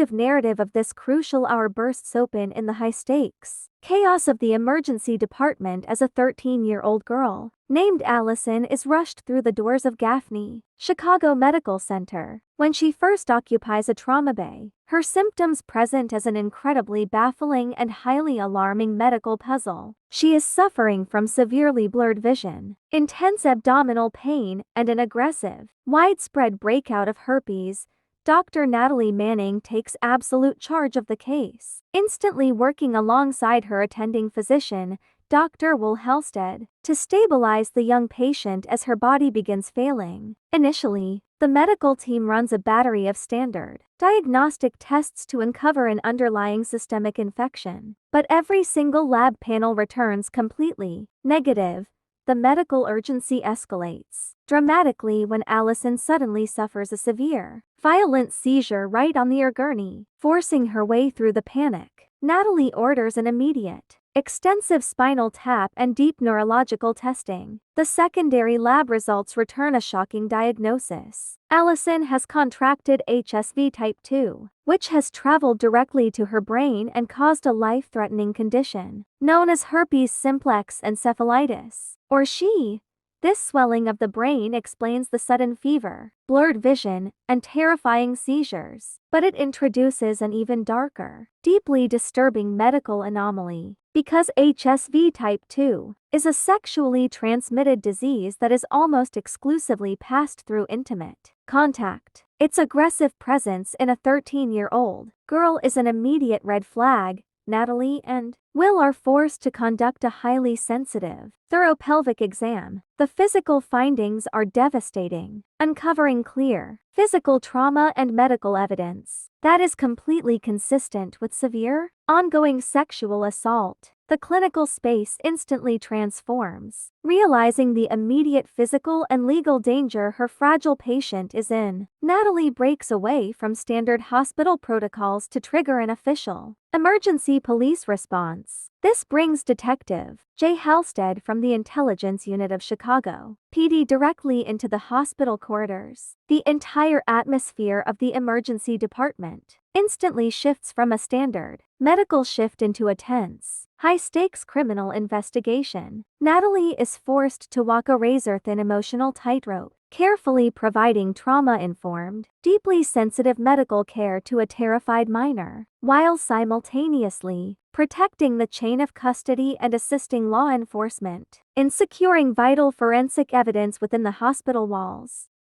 detective narrative of this crucial hour bursts open in the high-stakes chaos of the emergency department as a 13-year-old girl named Allison is rushed through the doors of Gaffney, Chicago Medical Center. When she first occupies a trauma bay, her symptoms present as an incredibly baffling and highly alarming medical puzzle. She is suffering from severely blurred vision, intense abdominal pain, and an aggressive, widespread breakout of herpes. Dr. Natalie Manning takes absolute charge of the case, instantly working alongside her attending physician, Dr. Will Halstead, to stabilize the young patient as her body begins failing. Initially, the medical team runs a battery of standard diagnostic tests to uncover an underlying systemic infection, but every single lab panel returns completely negative. The medical urgency escalates dramatically when Allison suddenly suffers a severe, violent seizure right on the gurney, forcing her way through the panic. Natalie orders an immediate, extensive spinal tap and deep neurological testing. The secondary lab results return a shocking diagnosis. Allison has contracted HSV type 2, which has traveled directly to her brain and caused a life-threatening condition known as herpes simplex encephalitis, or SHE. This swelling of the brain explains the sudden fever, blurred vision, and terrifying seizures, but it introduces an even darker, deeply disturbing medical anomaly. Because HSV type 2 is a sexually transmitted disease that is almost exclusively passed through intimate contact, its aggressive presence in a 13-year-old girl is an immediate red flag. Natalie and Will are forced to conduct a highly sensitive, thorough pelvic exam. The physical findings are devastating, uncovering clear physical trauma and medical evidence that is completely consistent with severe, ongoing sexual assault. The clinical space instantly transforms, realizing the immediate physical and legal danger her fragile patient is in. Natalie breaks away from standard hospital protocols to trigger an official emergency police response. This brings Detective Jay Halstead from the Intelligence Unit of Chicago PD directly into the hospital corridors. The entire atmosphere of the emergency department instantly shifts from a standard medical shift into a tense, high-stakes criminal investigation. Natalie is forced to walk a razor-thin emotional tightrope, carefully providing trauma-informed, deeply sensitive medical care to a terrified minor, while simultaneously protecting the chain of custody and assisting law enforcement in securing vital forensic evidence within the hospital walls.